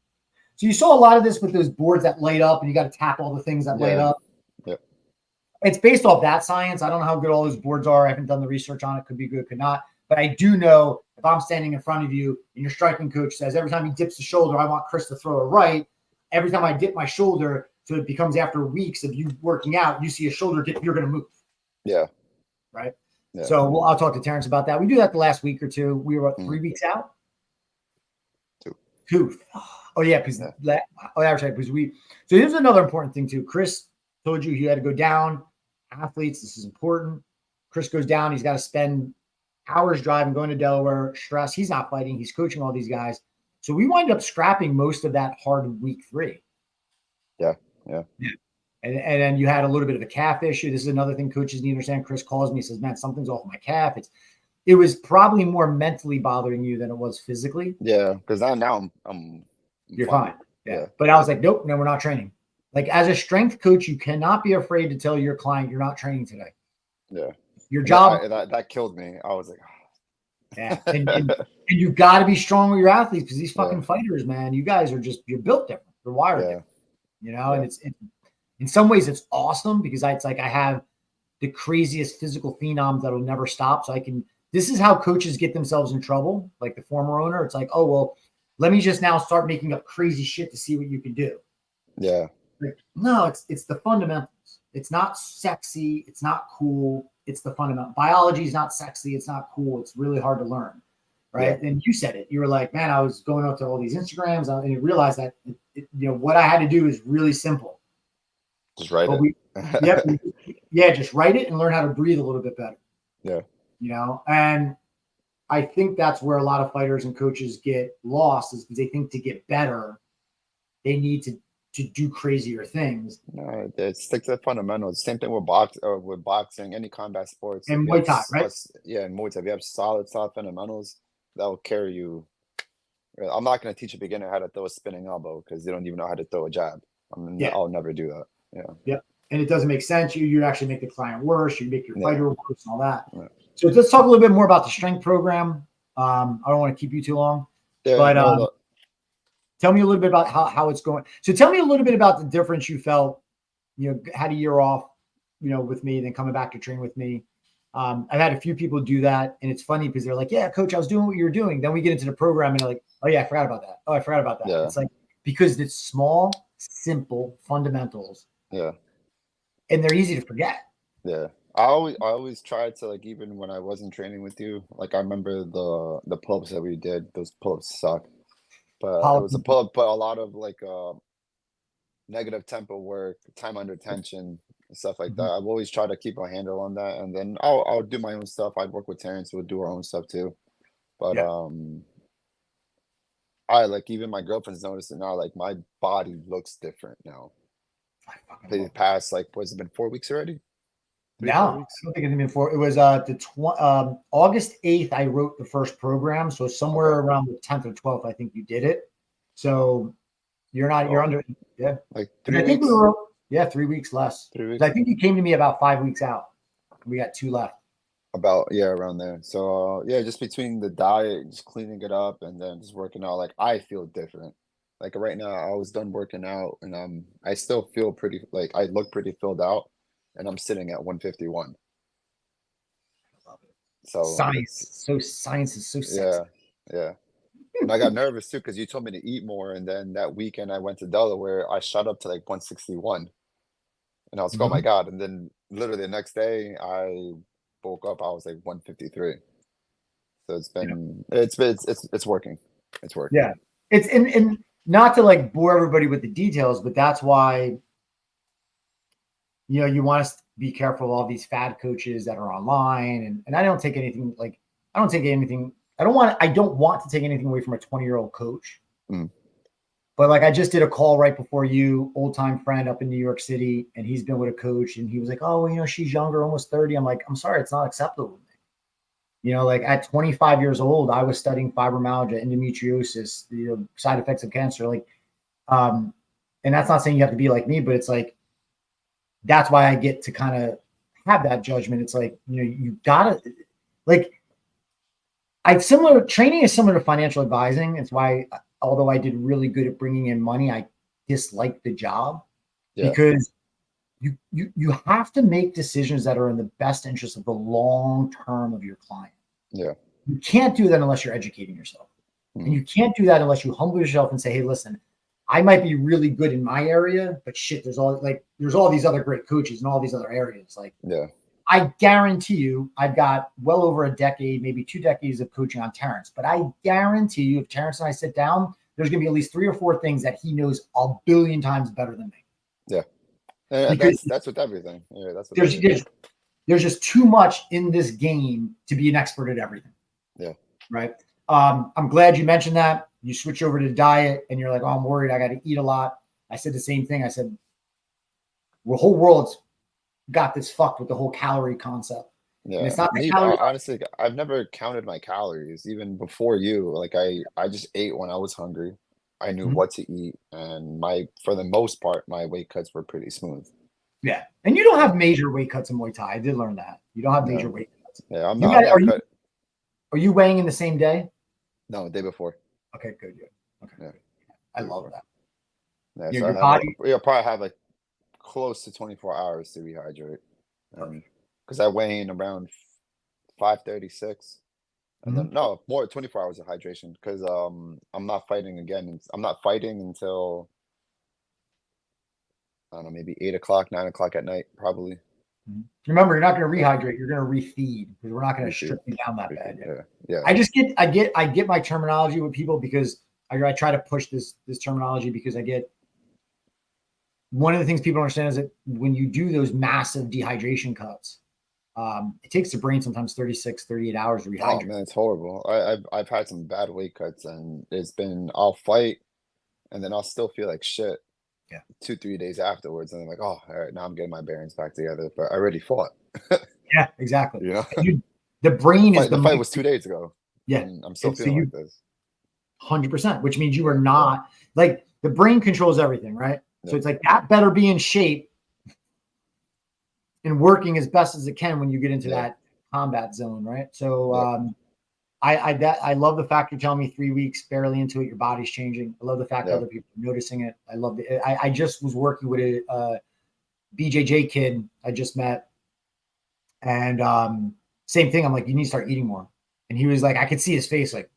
So you saw a lot of this with those boards that light up, and you got to tap all the things that light up.
Yep.
It's based off that science. I don't know how good all those boards are. I haven't done the research on it. Could be good, could not. But I do know if I'm standing in front of you and your striking coach says every time he dips the shoulder, I want Chris to throw a right. Every time I dip my shoulder, so it becomes after weeks of you working out, you see a shoulder dip, you're going to move.
Yeah.
Right.
Yeah.
So I'll talk to Terrence about that. We do that the last week or two. We were 3 weeks out. 2. Oh yeah, because that's right. Because so here's another important thing too. Chris told you he had to go down. Athletes, this is important. Chris goes down. He's got to spend hours driving, going to Delaware. Stress. He's not fighting. He's coaching all these guys. So we wind up scrapping most of that hard week 3.
Yeah.
And then you had a little bit of a calf issue. This is another thing coaches need to understand. Chris calls me and says, man, something's off my calf. It was probably more mentally bothering you than it was physically.
Yeah, because now I'm
you're fine. Yeah. But I was like, nope, no, we're not training. Like, as a strength coach, you cannot be afraid to tell your client you're not training today.
Yeah.
Your
And
job,
that killed me. I was like,
yeah, and you got to be strong with your athletes because these
yeah,
fucking fighters, man, you guys are you're built different. You're wired
yeah,
different, and
yeah,
it's in some ways it's awesome because it's like I have the craziest physical phenoms that'll never stop. So this is how coaches get themselves in trouble. Like the former owner, it's like, oh, well, let me just now start making up crazy shit to see what you can do.
yeah.
Like, no, it's the fundamentals. It's not sexy. It's not cool. It's the fundamental. Biology is not sexy. It's not cool. It's really hard to learn. Right.
Yeah.
And you said it. You were like, man, I was going up to all these Instagrams and you realized that, what I had to do is really simple.
Just write
But
it.
just write it and learn how to breathe a little bit better.
Yeah.
And I think that's where a lot of fighters and coaches get lost is because they think to get better, they need to do crazier things.
No, stick to the fundamentals. Same thing with boxing, any combat sports. If
And
you have,
Muay Thai, right?
in Muay Thai, if you have solid fundamentals, that will carry you. I'm not going to teach a beginner how to throw a spinning elbow because they don't even know how to throw a jab. I'll never do that. Yeah.
Yeah. And it doesn't make sense. You actually make the client worse. You make your fighter worse and all that.
Yeah.
So let's talk a little bit more about the strength program. I don't want to keep you too long, but tell me a little bit about how it's going. So tell me a little bit about the difference you felt, had a year off, with me, then coming back to train with me. I've had a few people do that. And it's funny because they're like, yeah, coach, I was doing what you were doing. Then we get into the program and they're like, oh yeah, I forgot about that. Oh, I forgot about that.
Yeah.
It's like, because it's small, simple fundamentals.
Yeah.
And they're easy to forget.
Yeah. I always tried to, like, even when I wasn't training with you, like I remember the pull-ups that we did, those pull-ups suck. But it was a pull-up, but a lot of like negative tempo work, time under tension, and stuff like that. I've always tried to keep a handle on that, and then I'll do my own stuff. I'd work with Terrence, we'll do our own stuff too. But I like even my girlfriend's noticing now, like my body looks different now. The past, like, what's it been 4 weeks already? 3, 4
No,
weeks?
I don't think it's been 4. It was August 8th. I wrote the first program, so somewhere around the 10th or 12th, I think you did it. So you're under, yeah.
Like
And
3
I think
weeks?
we were 3 weeks less.
3 weeks?
I think you came to me about 5 weeks out. We got 2 left.
About around there. So just between the diet, just cleaning it up, and then just working out, like I feel different. Like right now, I was done working out, and I still feel pretty, like I look pretty filled out, and I'm sitting at 151. So
Science is so sexy.
yeah. And I got nervous too because you told me to eat more, and then that weekend I went to Delaware, I shot up to like 161, and I was like, oh my God! And then literally the next day, I woke up, I was like 153. So it's working. It's working.
Yeah. It's and not to like bore everybody with the details, but that's why you want to be careful of all these fad coaches that are online. And I don't take anything I don't want to take anything away from a 20-year-old coach. But like I just did a call right before you, old time friend up in New York City, and he's been with a coach and he was like, oh, well, she's younger, almost 30. I'm like, I'm sorry, it's not acceptable. Like at 25 years old, I was studying fibromyalgia, endometriosis, side effects of cancer. Like, and that's not saying you have to be like me, but it's like, that's why I get to kind of have that judgment. It's like, you gotta like, training is similar to financial advising. It's why, although I did really good at bringing in money, I disliked the job because you have to make decisions that are in the best interest of the long term of your client.
Yeah.
You can't do that unless you're educating yourself. And you can't do that unless you humble yourself and say, hey, listen, I might be really good in my area, but shit, there's all these other great coaches in all these other areas. Like, I guarantee you, I've got well over a decade, maybe 2 decades of coaching on Terrence, but I guarantee you, if Terrence and I sit down, there's going to be at least 3 or 4 things that he knows a billion times better than me.
Yeah. And that's with everything. Yeah, that's with everything.
There's just too much in this game to be an expert at everything.
Yeah.
Right. I'm glad you mentioned that. You switch over to diet and you're like, oh, I'm worried. I got to eat a lot. I said the same thing. I said, the whole world's got this fucked with the whole calorie concept.
Yeah.
And it's not
honestly, I've never counted my calories even before you. Like I just ate when I was hungry. I knew what to eat, and for the most part, my weight cuts were pretty smooth.
Yeah. And you don't have major weight cuts in Muay Thai. I did learn that. You don't have major weight
Yeah, I'm
You
not. I'm
guys,
not cut.
are you weighing in the same day?
No, the day before.
Okay, good. Okay,
Yeah,
good. I
day
love
before.
that.
Yeah,
You
so
know,
I
your
have like
body.
probably have like close to 24 hours to rehydrate, and because I weigh in around 5:36, and then
Mhm.
no more 24 hours of hydration because I'm not fighting again. I'm not fighting until I don't know, maybe 8 o'clock, 9 o'clock at night, probably.
Remember, you're not going to
So
rehydrate. You're going to refeed because we're not going to
refeed,
strip you down that
refeed.
bad.
Yeah, yeah,
I get my terminology with people because I try to push this terminology because I get one of the things people don't understand is that when you do those massive dehydration cuts, it takes the brain sometimes 36, 38 hours to
Oh
rehydrate.
man, it's horrible. I've had some bad weight cuts, and it's been I'll fight, and then I'll still feel like shit
Yeah.
2, 3 days afterwards, and I'm like, oh, all right, now I'm getting my bearings back together. But I already fought.
Yeah, exactly.
You know,
The brain is
the
the
fight
most,
was 2 days ago,
yeah.
and I'm still
So
feeling
you
like this.
100%, which means you are
Yeah,
not like the brain controls everything, right? So
yeah,
it's like that better be in shape and working as best as it can when you get into
yeah,
that combat zone, right? So
yeah,
I love the fact you're telling me 3 weeks barely into it, your body's changing. I love the fact
yeah.
other people are noticing it. I love it. I just was working with a BJJ kid I just met, and same thing. I'm like, you need to start eating more, and he was like, I could see his face, like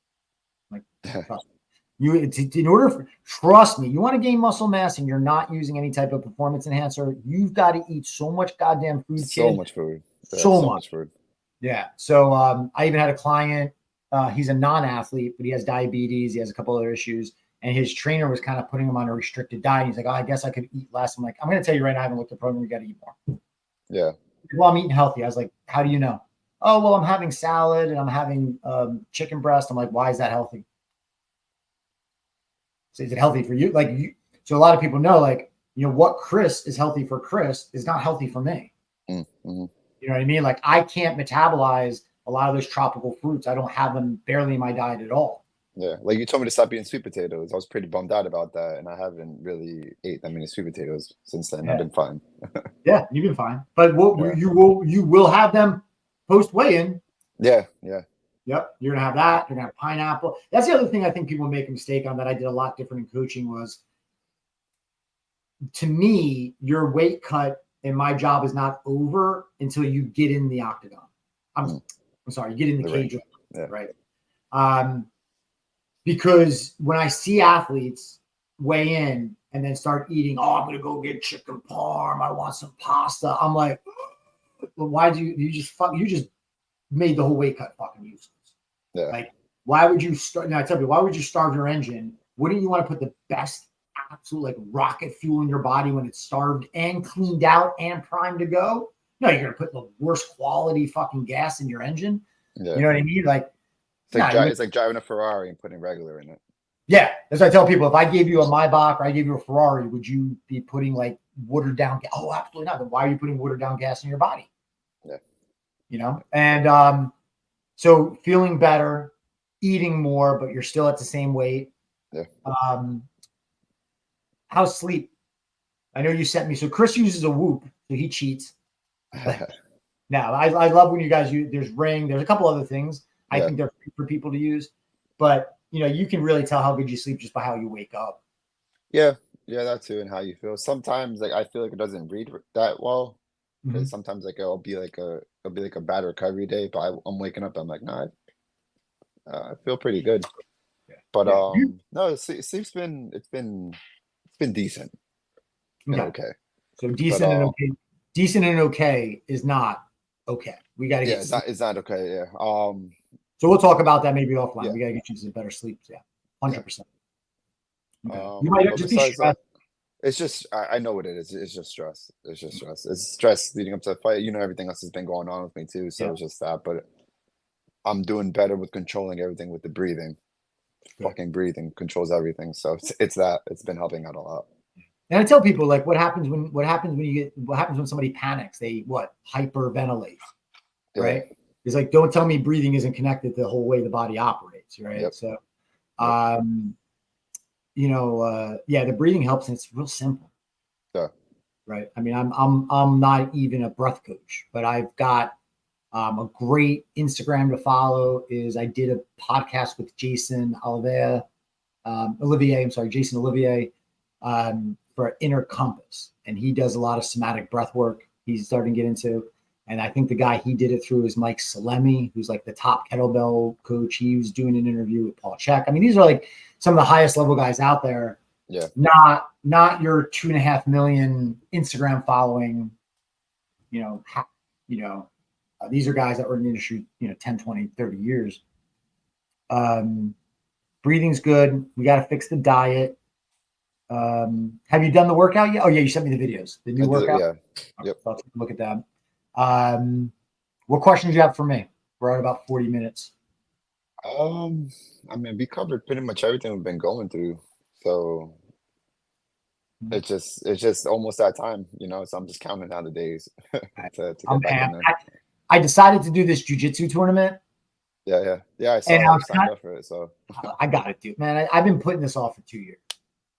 trust me. In order for trust me, you want to gain muscle mass and you're not using any type of performance enhancer, you've got to eat so much goddamn food,
So
kid,
much food. Yeah,
so
so
much.
much food.
Yeah. So I even had a client. He's a non-athlete, but he has diabetes. He has a couple other issues, and his trainer was kind of putting him on a restricted diet. He's like, "Oh, I guess I could eat less." I'm like, "I'm going to tell you right now, I haven't looked at the program. You got to eat more."
Yeah,
Well, I'm eating healthy. I was like, "How do you know?" Oh, well, I'm having salad and I'm having chicken breast. I'm like, "Why is that healthy?" So is it healthy for you? Like, so a lot of people know, like, what Chris is healthy for Chris is not healthy for me.
mm-hmm.
You know what I mean? Like, I can't metabolize a lot of those tropical fruits. I don't have them barely in my diet at all.
Yeah. Like you told me to stop eating sweet potatoes. I was pretty bummed out about that, and I haven't really ate that many sweet potatoes since then. I've
Yeah,
been fine.
yeah, you've been fine. But
Yeah,
you will have them post weigh in.
yeah, yeah,
Yep, you're gonna have that. You're gonna have pineapple. That's the other thing I think people make a mistake on that I did a lot different in coaching was, to me, your weight cut and my job is not over until you get in the octagon. I'm,
mm,
I'm sorry, you get in the
the
cage,
ring. Yeah,
right? Um, because when I see athletes weigh in and then start eating, oh, I'm gonna go get chicken parm. I want some pasta. I'm like, well, why do you just made the whole weight cut fucking useless?
yeah,
Like, why would you start? Now, tell me, why would you starve your engine? Wouldn't you want to put the best, absolute like rocket fuel in your body when it's starved and cleaned out and primed to go? No, you're gonna put the worst quality fucking gas in your engine.
yeah.
You know what I mean? Like,
It's like
no,
it's like driving a Ferrari and putting regular in it.
yeah. That's what I tell people. If I gave you a Maybach or I gave you a Ferrari, would you be putting like watered down gas? Oh, absolutely not. Then why are you putting watered down gas in your body?
Yeah,
And so feeling better, eating more, but you're still at the same weight.
yeah,
Um, how's sleep? I know you sent me. So Chris uses a Whoop, so he cheats. Now, I love when you guys use. There's Ring. There's a couple other things. I
yeah,
think they're free for people to use, but you can really tell how good you sleep just by how you wake up.
yeah, yeah. That too, and how you feel. Sometimes, like I feel like it doesn't read that well because
Mhm.
sometimes like it'll be like a bad recovery day, but I'm waking up. I'm like, nah, I feel pretty good.
Yeah.
But
Yeah.
no, sleep's it's been decent, been
Okay.
okay.
So
But
decent and okay. Decent and okay is not okay. We got to
yeah,
get sleep.
it's not okay. Yeah,
So we'll talk about that maybe offline.
yeah,
We got to get you some better sleep. Yeah,
yeah.
100%. Okay. You might
But
just be
besides that,
stressed.
it's just I know what it is. It's just stress. It's just stress. It's stress leading up to the fight. Everything else has been going on with me too. So
Yeah.
it's just that. But I'm doing better with controlling everything with the breathing.
Good.
Fucking breathing controls everything. So it's that. It's been helping out a lot.
And I tell people like what happens when somebody panics? They hyperventilate,
Yeah.
right? It's like, don't tell me breathing isn't connected to the whole way the body operates, right?
Yep.
So
Yep.
yeah, the breathing helps and it's real simple,
Yeah.
right? I mean, I'm not even a breath coach, but I've got A great Instagram to follow is I did a podcast with Jason Olivier, Jason Olivier, for Inner Compass. And he does a lot of somatic breath work he's starting to get into. And I think the guy he did it through is Mike Salemi, who's like the top kettlebell coach. He was doing an interview with Paul Chek. I mean, these are like some of the highest level guys out there.
Yeah.
Not your 2.5 million Instagram following, these are guys that were in the industry, 10, 20, 30 years. Breathing's good. We got to fix the diet. Have you done the workout yet? Oh yeah, you sent me the videos. The new workout.
Yeah. Yep.
I'll take a look at that. What questions do you have for me? We're at about 40 minutes.
I mean, we covered pretty much everything we've been going through. So it's just almost that time, so I'm just counting down the days to get back in there.
I decided to do this jiu-jitsu tournament.
Yeah. I saw you signed up for it, so
I got it, dude. Man, I've been putting this off for 2 years.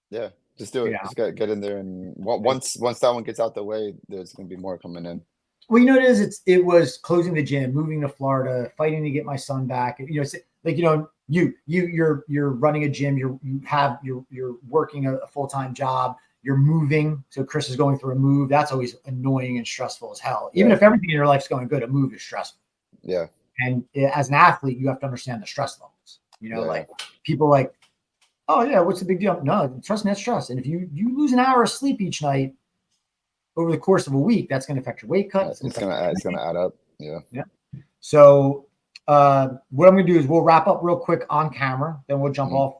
Yeah, just do it. Just get in there, and once that one gets out the way, there's gonna be more coming in.
Well, it was closing the gym, moving to Florida, fighting to get my son back. You're running a gym, you're working a full-time job, you're moving. So Chris is going through a move. That's always annoying and stressful as hell. Even if everything in your life's going good, a move is stressful.
Yeah.
And as an athlete, you have to understand the stress levels. Like people like, oh yeah, what's the big deal? No, trust me, that's stress. And if you lose an hour of sleep each night over the course of a week, that's going to affect your weight cut.
It's going to add up. Yeah.
So what I'm going to do is we'll wrap up real quick on camera, then we'll jump off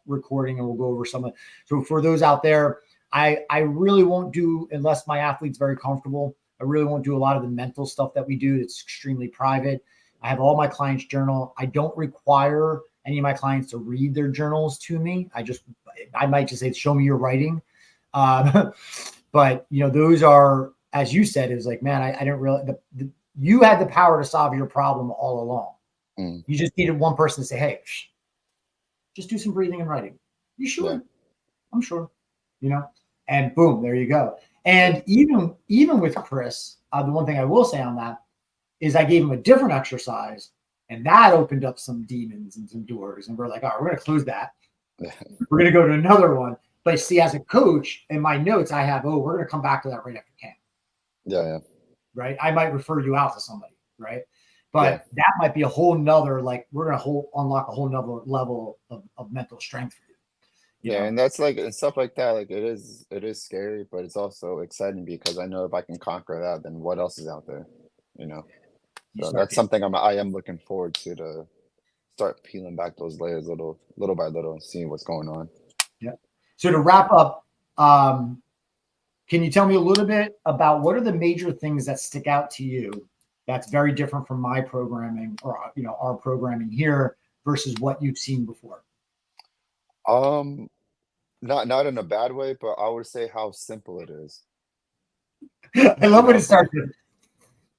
recording and we'll go over some of. So for those out there, I really won't do, unless my athlete's very comfortable, I really won't do a lot of the mental stuff that we do. It's extremely private. I have all my clients' journal. I don't require any of my clients to read their journals to me. I might just say, show me your writing. But those are, as you said, is like, man, I didn't realize you had the power to solve your problem all along. You just needed one person to say, hey, just do some breathing and writing. You sure? Yeah. I'm sure, and boom, there you go. And even with Chris, the one thing I will say on that is I gave him a different exercise, and that opened up some demons and some doors. And we're like, all right, we're going to close that. We're going to go to another one. But see, as a coach, in my notes, I have, we're going to come back to that right after camp.
Yeah.
Right. I might refer you out to somebody. Right. But that might be a whole nother, like, we're going to unlock a whole nother level of mental strength for you.
Yeah, and that's like, and stuff like that. Like it is scary, but it's also exciting because I know if I can conquer that, then what else is out there? So that's something I am looking forward to start peeling back those layers little by little and seeing what's going on.
Yeah. So to wrap up, can you tell me a little bit about what are the major things that stick out to you that's very different from my programming or our programming here versus what you've seen before?
Not in a bad way, but I would say how simple it is.
I love when it starts with,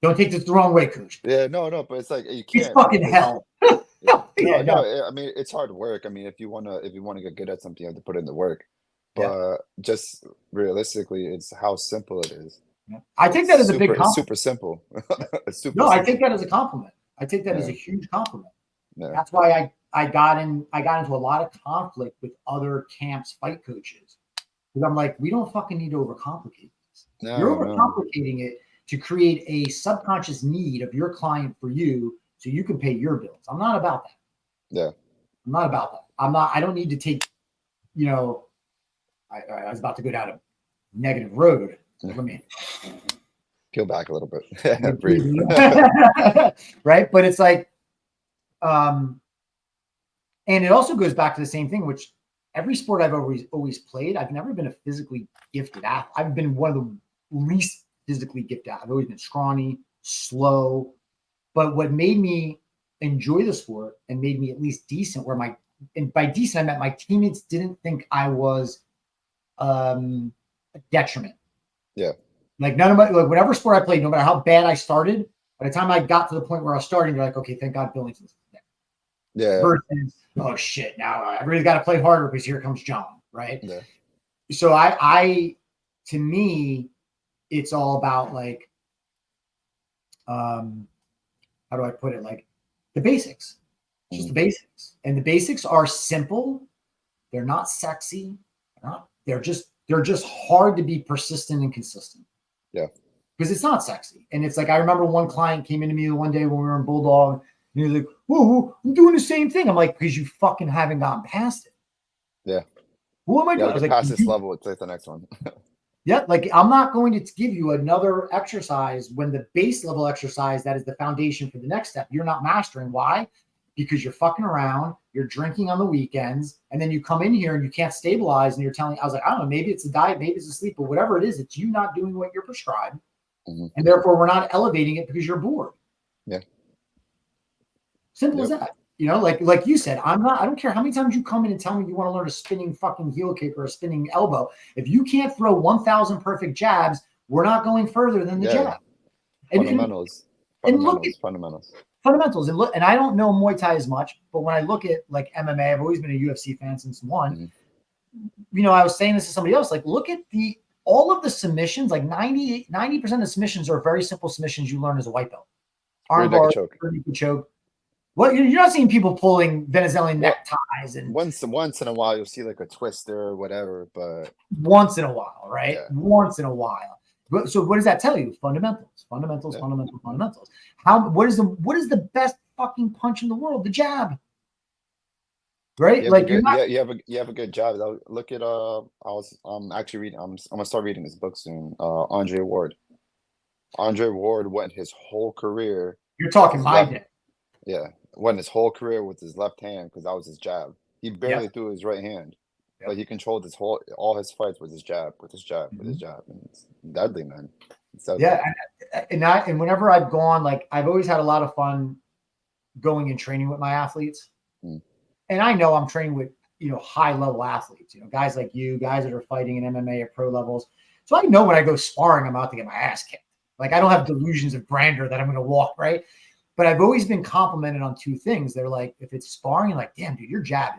don't take this the wrong way, coach.
Yeah, no, but it's like you can't.
It's fucking hell.
No. I mean, it's hard work. I mean, if you wanna get good at something, you have to put in the work. But just realistically, it's how simple it is.
Yeah. I take that as a big compliment.
It's super simple.
I take that as a compliment. I take that as a huge compliment. Yeah. That's why I got into a lot of conflict with other camps fight coaches. Because I'm like, we don't fucking need to overcomplicate this. You're overcomplicating it to create a subconscious need of your client for you so you can pay your bills. I'm not about that.
Yeah.
I'm not about that. I don't need to take, I was about to go down a negative road. Let me
peel back a little bit. Breathe.
Right. But it's like, and it also goes back to the same thing, which every sport I've always played, I've never been a physically gifted athlete. I've been one of the least physically gifted. I've always been scrawny, slow. But what made me enjoy the sport and made me at least decent, and by decent, I meant my teammates didn't think I was a detriment.
Yeah.
Like whatever sport I played, no matter how bad I started, by the time I got to the point where I was starting, they're like, okay, thank God Billington's there.
Yeah.
Versus, oh shit, now everybody's got to play harder because here comes John, right?
Yeah.
So to me, it's all about like, how do I put it? Like the basics, just the basics. And the basics are simple. They're not sexy. They're just hard to be persistent and consistent.
Yeah.
Because it's not sexy. And it's like, I remember one client came into me one day when we were in Bulldog, and he was like, whoa, I'm doing the same thing. I'm like, because you fucking haven't gotten past it.
Yeah.
What am I doing? I was like,
past this level, it's like the next one.
Yeah, like I'm not going to give you another exercise when the base level exercise that is the foundation for the next step you're not mastering. Why? Because you're fucking around, you're drinking on the weekends, and then you come in here and you can't stabilize, and you're telling, I was like, I don't know, maybe it's a diet, maybe it's a sleep, but whatever it is, it's you not doing what you're prescribed. And therefore we're not elevating it because you're bored.
Yeah.
Simple as that. You know, like you said, I don't care how many times you come in and tell me you want to learn a spinning fucking heel kick or a spinning elbow. If you can't throw 1,000 perfect jabs, we're not going further than the jab.
Fundamentals. Fundamentals.
And I don't know Muay Thai as much, but when I look at like MMA, I've always been a UFC fan since one. You know, I was saying this to somebody else, like, look at all of the submissions, like 90% of the submissions are very simple submissions you learn as a white belt. Armbar, choke. Well, you're not seeing people pulling Venezuelan neckties and
once in a while you'll see like a twister or whatever, but
once in a while, right? Yeah. Once in a while. So what does that tell you? Fundamentals. What is the best fucking punch in the world? The jab. Right?
You have a good job. Look at I'm actually reading. I'm gonna start reading his book soon. Andre Ward. Andre Ward went his whole career.
You're talking my day.
Yeah, went his whole career with his left hand because that was his jab. He barely threw his right hand, but he controlled all his fights with his jab, with his jab. And it's deadly, man. It's deadly.
Yeah, and whenever I've gone, like I've always had a lot of fun going and training with my athletes. And I know I'm training with, high level athletes, guys like you, guys that are fighting in MMA at pro levels. So I know when I go sparring, I'm about to get my ass kicked. Like I don't have delusions of grandeur that I'm going to walk, right? But I've always been complimented on two things. They're like, if it's sparring, like, damn, dude, your jab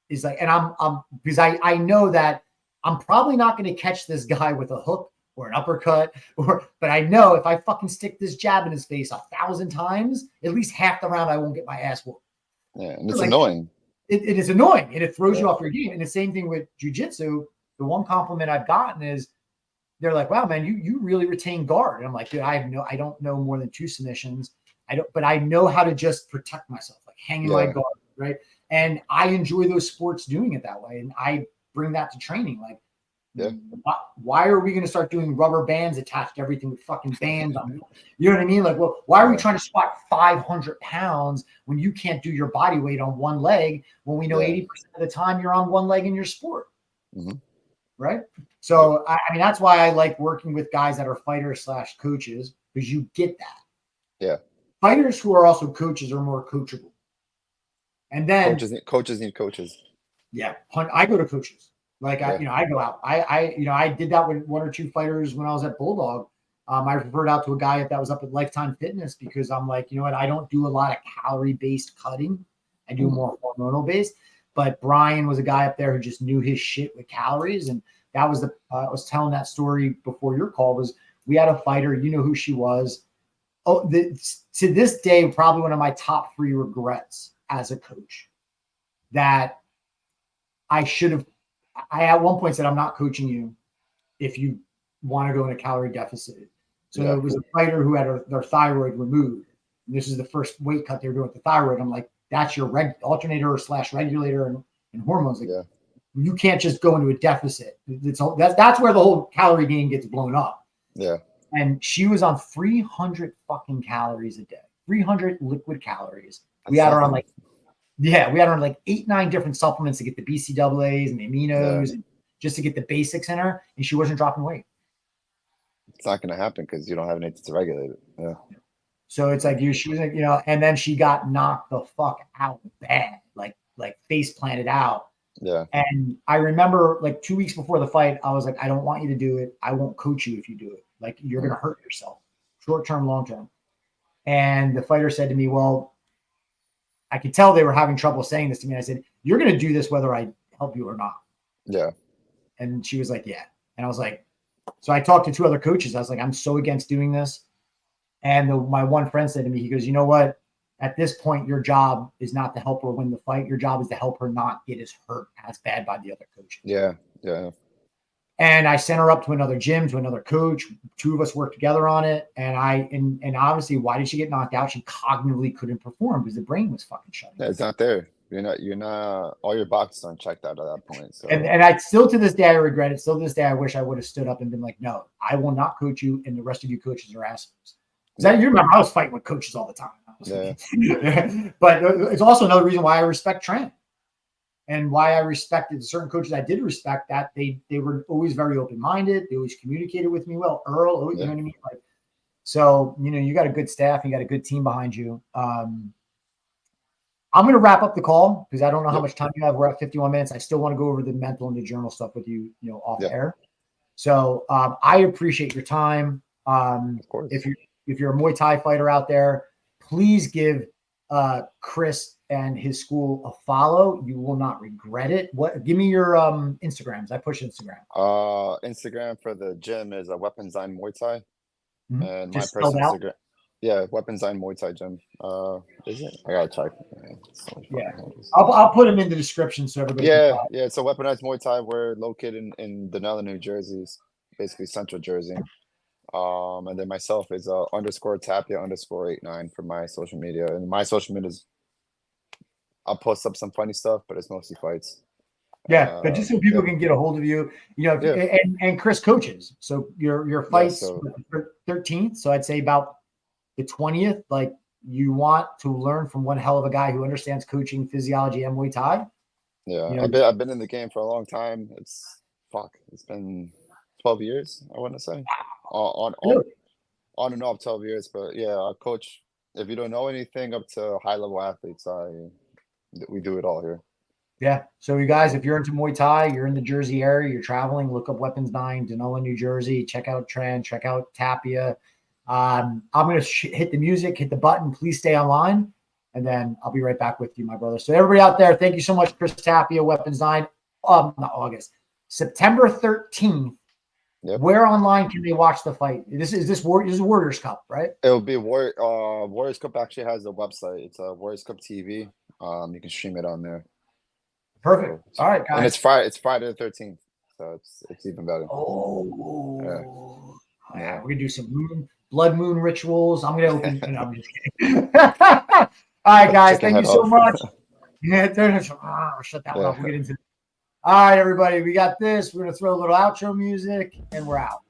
is like, and I'm because I know that I'm probably not going to catch this guy with a hook or an uppercut, but I know if I fucking stick this jab in his face 1,000 times, at least half the round I won't get my ass whooped.
Yeah, and it's annoying.
It is annoying, and it throws you off your game. And the same thing with jiu-jitsu. The one compliment I've gotten is they're like, wow, man, you really retain guard. And I'm like, dude, I don't know more than 2 submissions. But I know how to just protect myself, like hanging my guard, right? And I enjoy those sports doing it that way. And I bring that to training. Like, why are we going to start doing rubber bands attached to everything with fucking bands on? You know what I mean? Like, well, why are we trying to squat 500 pounds when you can't do your body weight on one leg when we know 80% of the time you're on one leg in your sport? Right? So, I mean, that's why I like working with guys that are fighters / coaches, because you get that.
Yeah.
Fighters who are also coaches are more coachable. And then
coaches need coaches.
Yeah. I go to coaches. Like I go out. I did that with 1 or 2 fighters when I was at Bulldog. I referred out to a guy that was up at Lifetime Fitness because I'm like, you know what? I don't do a lot of calorie-based cutting. I do more hormonal-based. But Brian was a guy up there who just knew his shit with calories. And that was I was telling that story before your call was we had a fighter, you know who she was. Oh, to this day, probably one of my top 3 regrets as a coach that I should have. I at one point said, I'm not coaching you if you want to go in a calorie deficit. So it was a fighter who had their thyroid removed. And this is the first weight cut they were doing with the thyroid. I'm like, that's your alternator / regulator and hormones. Like, you can't just go into a deficit. That's where the whole calorie game gets blown up.
Yeah. And
she was on 300 fucking calories a day, 300 liquid calories. We had her on like 8, 9 different supplements to get the BCAAs and the aminos, and just to get the basics in her. And she wasn't dropping weight.
It's not going to happen because you don't have anything to regulate it. Yeah.
So it's like she was like, and then she got knocked the fuck out bad, like face planted out.
Yeah.
And I remember like 2 weeks before the fight, I was like, I don't want you to do it. I won't coach you if you do it. Like, you're going to hurt yourself, short term, long term. And the fighter said to me, well, I could tell they were having trouble saying this to me. I said, you're going to do this whether I help you or not.
Yeah.
And she was like, yeah. And I was like, so I talked to 2 other coaches. I was like, I'm so against doing this. And my one friend said to me, he goes, you know what? At this point, your job is not to help her win the fight. Your job is to help her not get as hurt as bad by the other coaches.
Yeah.
And I sent her up to another gym, to another coach. Two of us worked together on it. And obviously, why did she get knocked out? She cognitively couldn't perform because the brain was fucking shutting.
Yeah, it's not there. You're not all your boxes aren't checked out at that point. So
and I still to this day I regret it. Still to this day I wish I would have stood up and been like, no, I will not coach you, and the rest of you coaches are assholes. Because you remember I was fighting with coaches all the time. But it's also another reason why I respect Trent. And why I respected certain coaches I did respect, that they were always very open-minded. They always communicated with me well. Earl, you know what I mean? Like, so, you got a good staff. You got a good team behind you. I'm going to wrap up the call because I don't know how much time you have. We're at 51 minutes. I still want to go over the mental and the journal stuff with you, off air. So I appreciate your time.
Of course.
If you're a Muay Thai fighter out there, please give Chris and his school a follow. You will not regret it. Give me your Instagrams. I push Instagram.
Instagram for the gym is a Weapons Design Muay Thai.
Mm-hmm.
And
just
my personal
out?
Instagram. Yeah, Weapons Design Muay Thai gym. Is it? I gotta check.
I'll put them in the description so everybody.
Yeah. So Weaponized Muay Thai. We're located in Dunellen, New Jersey, basically Central Jersey. And then myself is _ Tapia _89 for my social media. And my social media is, I'll post up some funny stuff, but it's mostly fights.
Yeah, but just so people can get a hold of you, and Chris coaches. So your fights 13th. So I'd say about the 20th. Like, you want to learn from one hell of a guy who understands coaching, physiology, and Muay Thai.
Yeah, I've been in the game for a long time. It's been 12 years, I want to say. On and off 12 years, but yeah, I coach. If you don't know anything, up to high level athletes, we do it all here.
Yeah. So you guys, if you're into Muay Thai, you're in the Jersey area, you're traveling, look up Weapons 9, Dunellen, New Jersey. Check out Trent. Check out Tapia. I'm going to hit the music, hit the button. Please stay online, and then I'll be right back with you, my brother. So everybody out there, thank you so much, Chris Tapia, Weapons 9. Not August, September 13th.
Yep.
Where online can they watch the fight? This is Warriors Cup, right?
It'll be Warriors Cup actually has a website. It's Warriors Cup TV. You can stream it on there.
Perfect. All right, guys.
And it's Friday the 13th, so it's even better.
Oh, yeah. We're gonna do some blood moon rituals. I'm gonna open. No, I'm just kidding. All right, guys. Thank you so much. Yeah, shut that one off. We'll get into it. All right, everybody. We got this. We're gonna throw a little outro music, and we're out.